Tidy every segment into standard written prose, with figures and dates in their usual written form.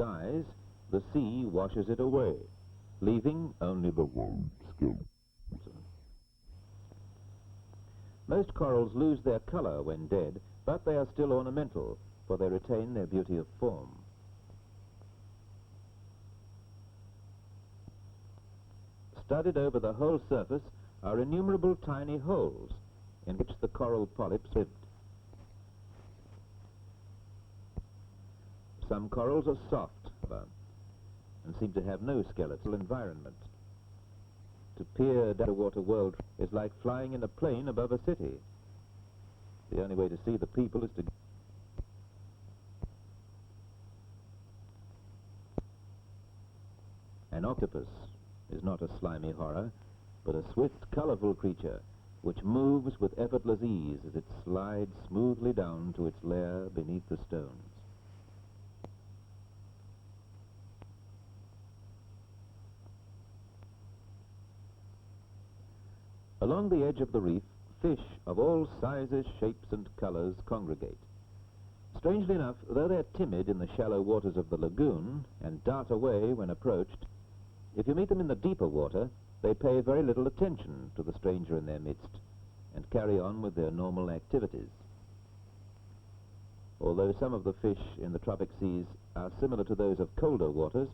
dies, the sea washes it away, leaving only the white skeleton. Most corals lose their color when dead, but they are still ornamental, for they retain their beauty of form. Studded over the whole surface are innumerable tiny holes in which the coral polyps lived. Some corals are soft and seem to have no skeletal environment. To peer down the water world is like flying in a plane above a city. The only way to see the people is to... An octopus is not a slimy horror, but a swift, colorful creature which moves with effortless ease as it slides smoothly down to its lair beneath the stones. Along the edge of the reef, fish of all sizes, shapes and colors congregate. Strangely enough, though they're timid in the shallow waters of the lagoon and dart away when approached, if you meet them in the deeper water, they pay very little attention to the stranger in their midst and carry on with their normal activities. Although some of the fish in the tropic seas are similar to those of colder waters,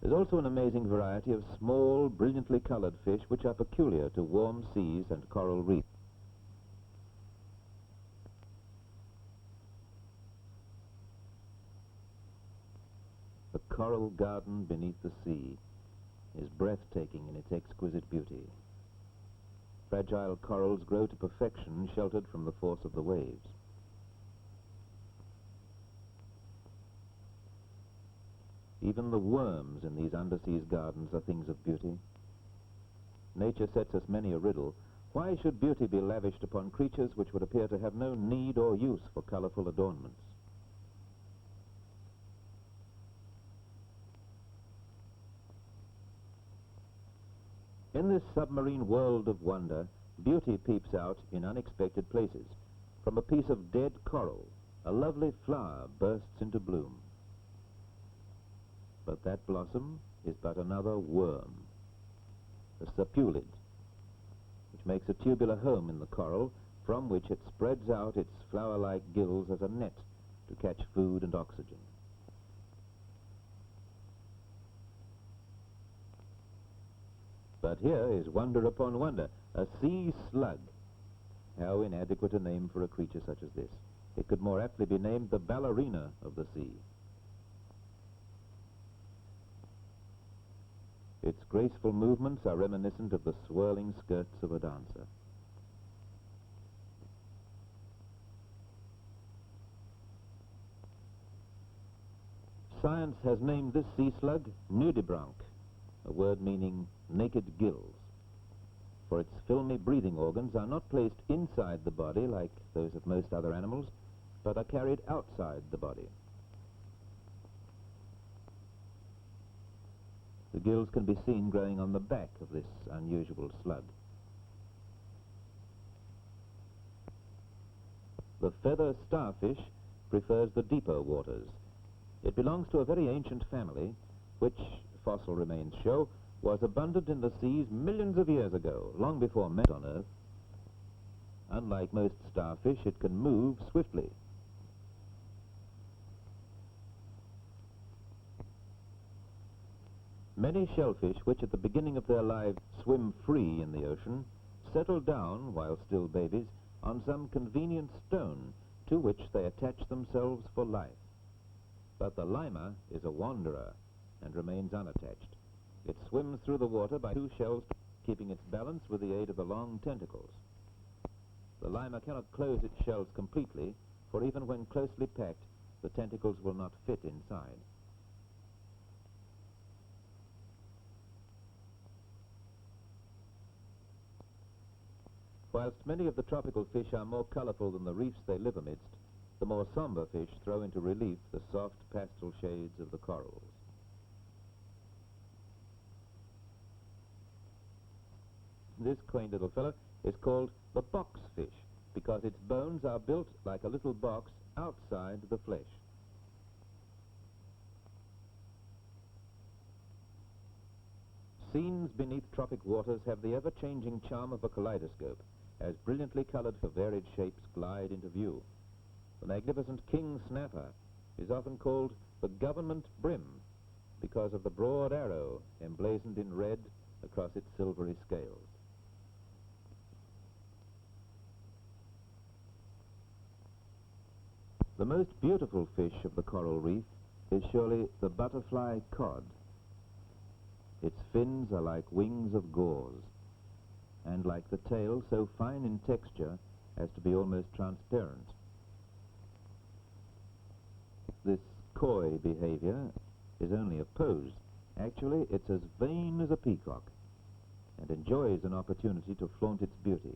there's also an amazing variety of small, brilliantly colored fish which are peculiar to warm seas and coral reefs. The coral garden beneath the sea is breathtaking in its exquisite beauty. Fragile corals grow to perfection, sheltered from the force of the waves. Even the worms in these underseas gardens are things of beauty. Nature sets us many a riddle. Why should beauty be lavished upon creatures which would appear to have no need or use for colorful adornments? In this submarine world of wonder, beauty peeps out in unexpected places. From a piece of dead coral, a lovely flower bursts into bloom. But that blossom is but another worm, a sapulid, which makes a tubular home in the coral, from which it spreads out its flower-like gills as a net to catch food and oxygen. But here is wonder upon wonder, a sea slug. How inadequate a name for a creature such as this. It could more aptly be named the ballerina of the sea. Its graceful movements are reminiscent of the swirling skirts of a dancer. Science has named this sea slug nudibranch, a word meaning naked gills, for its filmy breathing organs are not placed inside the body like those of most other animals, but are carried outside the body. The gills can be seen growing on the back of this unusual slug. The feather starfish prefers the deeper waters. It belongs to a very ancient family, which, fossil remains show, was abundant in the seas millions of years ago, long before man on Earth. Unlike most starfish, it can move swiftly. Many shellfish, which at the beginning of their lives swim free in the ocean, settle down, while still babies, on some convenient stone to which they attach themselves for life. But the lima is a wanderer and remains unattached. It swims through the water by two shells, keeping its balance with the aid of the long tentacles. The lima cannot close its shells completely, for even when closely packed, the tentacles will not fit inside. Whilst many of the tropical fish are more colorful than the reefs they live amidst, the more somber fish throw into relief the soft pastel shades of the corals. This quaint little fellow is called the box fish because its bones are built like a little box outside the flesh. Scenes beneath tropic waters have the ever-changing charm of a kaleidoscope, as brilliantly colored varied shapes glide into view. The magnificent king snapper is often called the government brim because of the broad arrow emblazoned in red across its silvery scales. The most beautiful fish of the coral reef is surely the butterfly cod. Its fins are like wings of gauze, and like the tail, so fine in texture as to be almost transparent. This coy behavior is only a pose. Actually, it's as vain as a peacock and enjoys an opportunity to flaunt its beauty.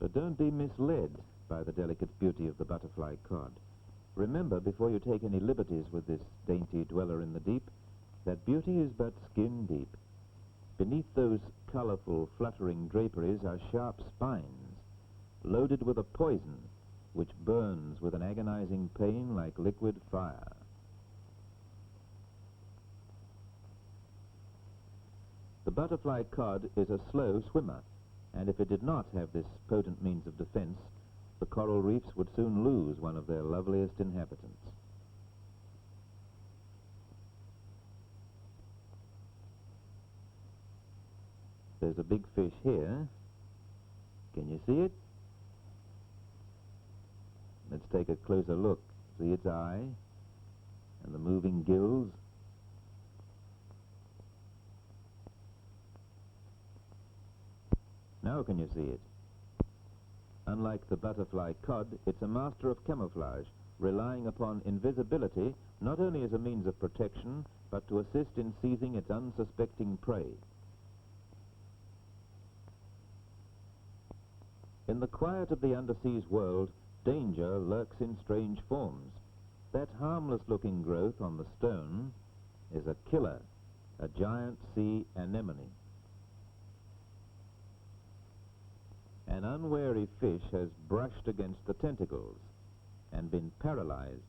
But don't be misled by the delicate beauty of the butterfly cod. Remember, before you take any liberties with this dainty dweller in the deep, that beauty is but skin deep. Beneath those colorful, fluttering draperies are sharp spines, loaded with a poison which burns with an agonizing pain like liquid fire. The butterfly cod is a slow swimmer, and if it did not have this potent means of defense, the coral reefs would soon lose one of their loveliest inhabitants. There's a big fish here. Can you see it? Let's take a closer look. See its eye and the moving gills. Now can you see it? Unlike the butterfly cod, it's a master of camouflage, relying upon invisibility not only as a means of protection, but to assist in seizing its unsuspecting prey. In the quiet of the underseas world, danger lurks in strange forms. That harmless-looking growth on the stone is a killer, a giant sea anemone. An unwary fish has brushed against the tentacles and been paralyzed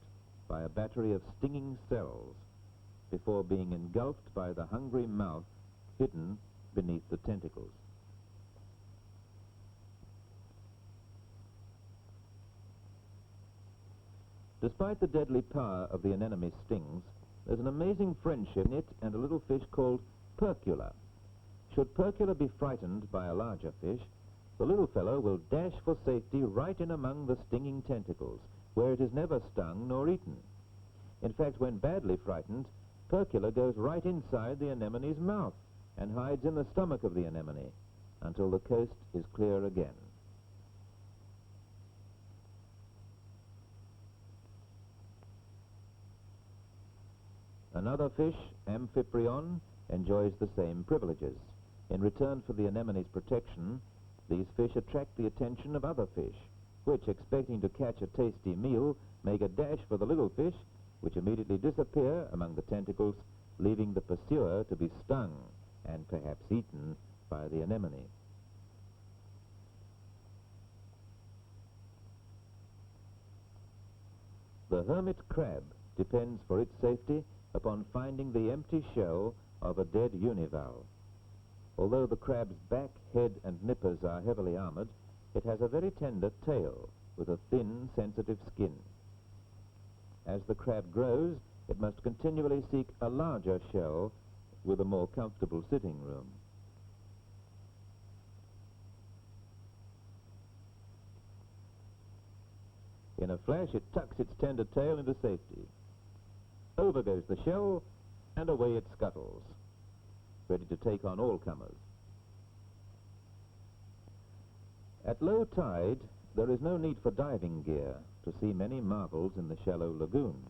by a battery of stinging cells before being engulfed by the hungry mouth hidden beneath the tentacles. Despite the deadly power of the anemone's stings, there's an amazing friendship in it and a little fish called Percula. Should Percula be frightened by a larger fish, the little fellow will dash for safety right in among the stinging tentacles, where it is never stung nor eaten. In fact, when badly frightened, Percula goes right inside the anemone's mouth and hides in the stomach of the anemone until the coast is clear again. Another fish, Amphiprion, enjoys the same privileges. In return for the anemone's protection, these fish attract the attention of other fish, which, expecting to catch a tasty meal, make a dash for the little fish, which immediately disappear among the tentacles, leaving the pursuer to be stung and perhaps eaten by the anemone. The hermit crab depends for its safety upon finding the empty shell of a dead univalve. Although the crab's back, head, and nippers are heavily armored, it has a very tender tail with a thin, sensitive skin. As the crab grows, it must continually seek a larger shell with a more comfortable sitting room. In a flash, it tucks its tender tail into safety. Over goes the shell, and away it scuttles, ready to take on all comers. At low tide, there is no need for diving gear to see many marvels in the shallow lagoons,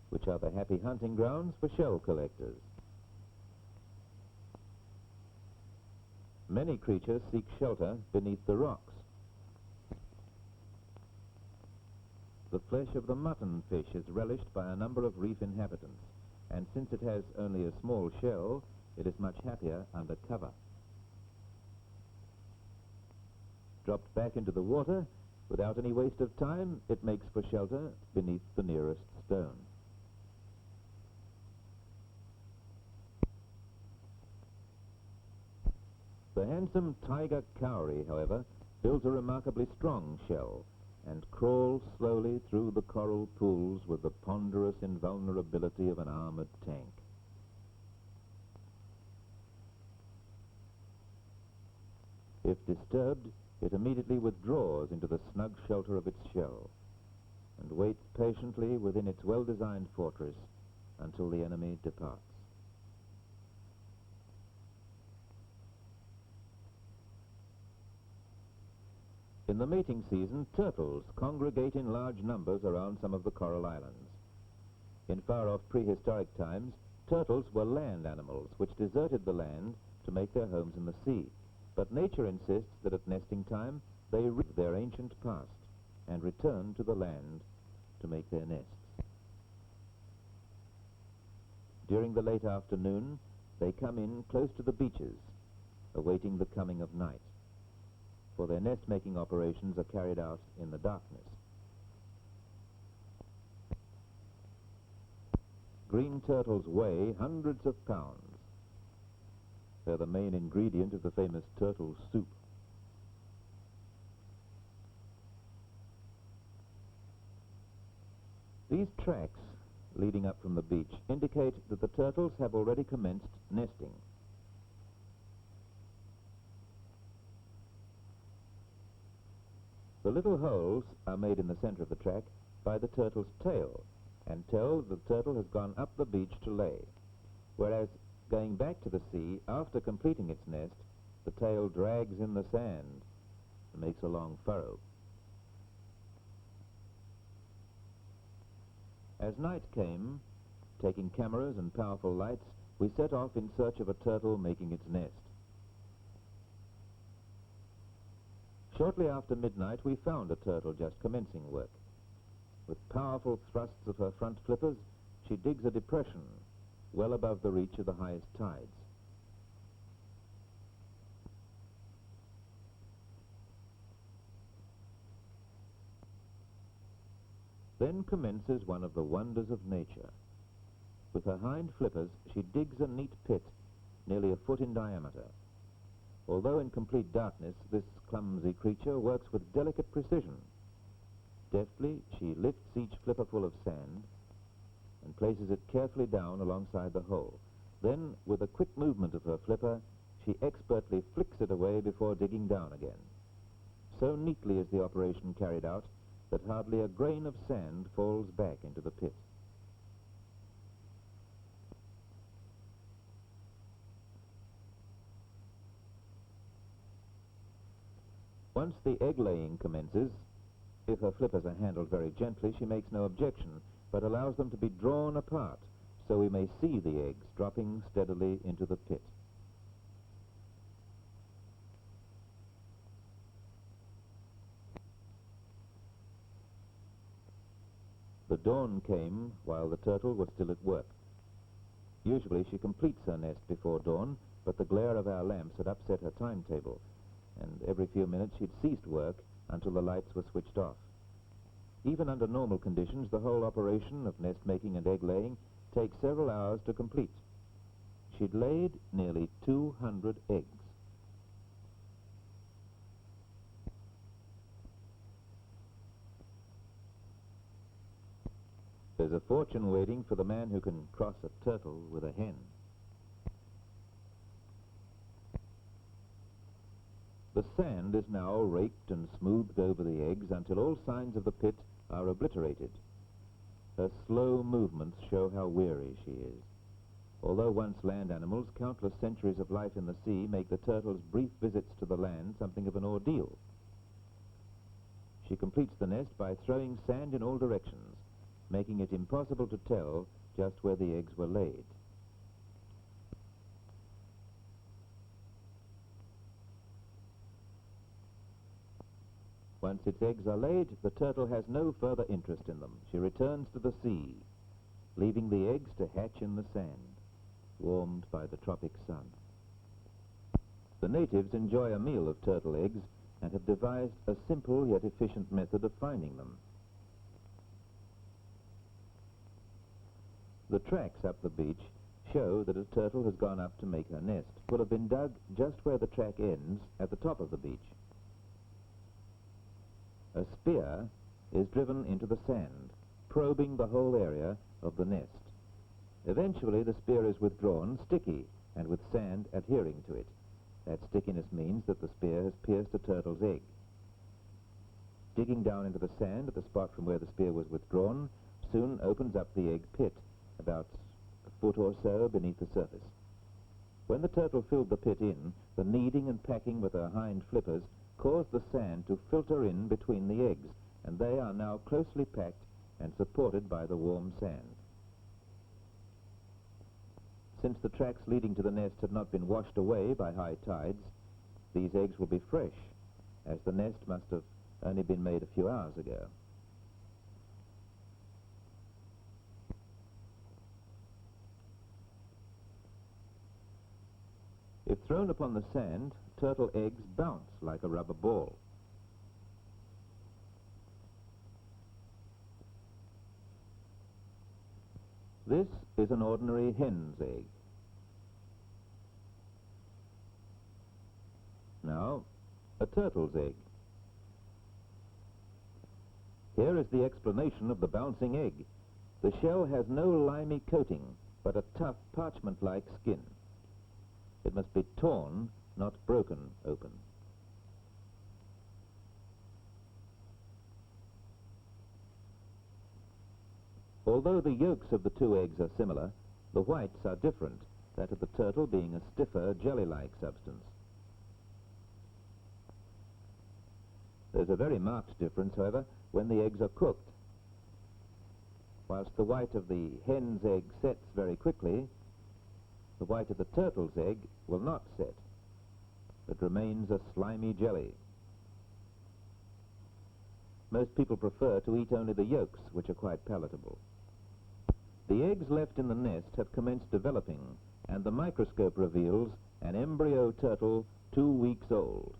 which are the happy hunting grounds for shell collectors. Many creatures seek shelter beneath the rocks. The flesh of the mutton fish is relished by a number of reef inhabitants, and since it has only a small shell, it is much happier under cover. Dropped back into the water, without any waste of time, it makes for shelter beneath the nearest stone. The handsome tiger cowrie, however, builds a remarkably strong shell and crawls slowly through the coral pools with the ponderous invulnerability of an armored tank. If disturbed, it immediately withdraws into the snug shelter of its shell and waits patiently within its well-designed fortress until the enemy departs. In the mating season, turtles congregate in large numbers around some of the coral islands. In far-off prehistoric times, turtles were land animals which deserted the land to make their homes in the sea. But nature insists that at nesting time they leave their ancient past and return to the land to make their nests. During the late afternoon, they come in close to the beaches, awaiting the coming of night, for their nest-making operations are carried out in the darkness. Green turtles weigh hundreds of pounds. They're the main ingredient of the famous turtle soup. These tracks leading up from the beach indicate that the turtles have already commenced nesting. The little holes are made in the center of the track by the turtle's tail and tell the turtle has gone up the beach to lay, whereas going back to the sea after completing its nest, the tail drags in the sand and makes a long furrow. As night came, taking cameras and powerful lights, we set off in search of a turtle making its nest. Shortly after midnight, we found a turtle just commencing work. With powerful thrusts of her front flippers, she digs a depression well above the reach of the highest tides. Then commences one of the wonders of nature. With her hind flippers, she digs a neat pit nearly a foot in diameter. Although in complete darkness, this clumsy creature works with delicate precision. Deftly, she lifts each flipper full of sand and places it carefully down alongside the hole. Then, with a quick movement of her flipper, she expertly flicks it away before digging down again. So neatly is the operation carried out that hardly a grain of sand falls back into the pit. Once the egg-laying commences, if her flippers are handled very gently, she makes no objection, but allows them to be drawn apart so we may see the eggs dropping steadily into the pit. The dawn came while the turtle was still at work. Usually she completes her nest before dawn, but the glare of our lamps had upset her timetable, and every few minutes she'd ceased work until the lights were switched off. Even under normal conditions, the whole operation of nest-making and egg-laying takes several hours to complete. She'd laid nearly 200 eggs. There's a fortune waiting for the man who can cross a turtle with a hen. The sand is now raked and smoothed over the eggs until all signs of the pit are obliterated. Her slow movements show how weary she is. Although once land animals, countless centuries of life in the sea make the turtle's brief visits to the land something of an ordeal. She completes the nest by throwing sand in all directions, making it impossible to tell just where the eggs were laid. Once its eggs are laid, the turtle has no further interest in them. She returns to the sea, leaving the eggs to hatch in the sand, warmed by the tropic sun. The natives enjoy a meal of turtle eggs and have devised a simple yet efficient method of finding them. The tracks up the beach show show that a turtle has gone up to make her nest. It will have been dug just where the track ends at the top of the beach. A spear is driven into the sand, probing the whole area of the nest. Eventually the spear is withdrawn, sticky, and with sand adhering to it. That stickiness means that the spear has pierced a turtle's egg. Digging down into the sand at the spot from where the spear was withdrawn soon opens up the egg pit, about a foot or so beneath the surface. When the turtle filled the pit in, the kneading and packing with her hind flippers caused the sand to filter in between the eggs, and they are now closely packed and supported by the warm sand. Since the tracks leading to the nest had not been washed away by high tides, these eggs will be fresh, as the nest must have only been made a few hours ago. If thrown upon the sand, turtle eggs bounce like a rubber ball. This is an ordinary hen's egg. Now, a turtle's egg. Here is the explanation of the bouncing egg. The shell has no limy coating, but a tough parchment-like skin. It must be torn, not broken open. Although the yolks of the two eggs are similar, the whites are different, that of the turtle being a stiffer, jelly-like substance. There's a very marked difference, however, when the eggs are cooked. Whilst the white of the hen's egg sets very quickly, the white of the turtle's egg will not set. It remains a slimy jelly. Most people prefer to eat only the yolks, which are quite palatable. The eggs left in the nest have commenced developing, and the microscope reveals an embryo turtle 2 weeks old.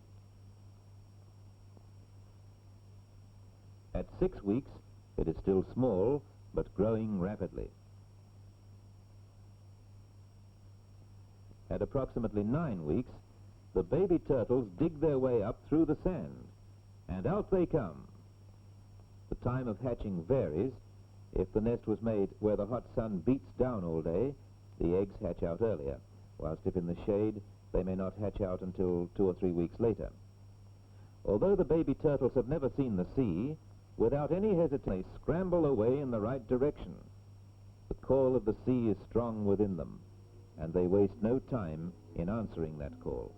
At 6 weeks, it is still small, but growing rapidly. At approximately 9 weeks, the baby turtles dig their way up through the sand, and out they come. The time of hatching varies. If the nest was made where the hot sun beats down all day, the eggs hatch out earlier, whilst if in the shade, they may not hatch out until 2 or 3 weeks later. Although the baby turtles have never seen the sea, without any hesitation, they scramble away in the right direction. The call of the sea is strong within them, and they waste no time in answering that call.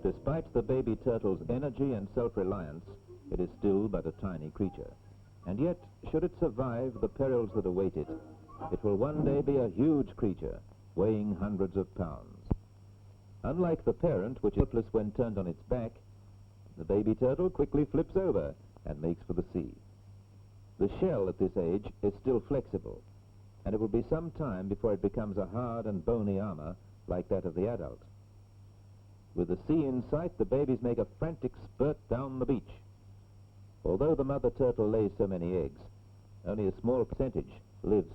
Despite the baby turtle's energy and self-reliance, it is still but a tiny creature. And yet, should it survive the perils that await it, it will one day be a huge creature, weighing hundreds of pounds. Unlike the parent, which is helpless when turned on its back, the baby turtle quickly flips over and makes for the sea. The shell at this age is still flexible, and it will be some time before it becomes a hard and bony armor like that of the adult. With the sea in sight, the babies make a frantic spurt down the beach. Although the mother turtle lays so many eggs, only a small percentage lives.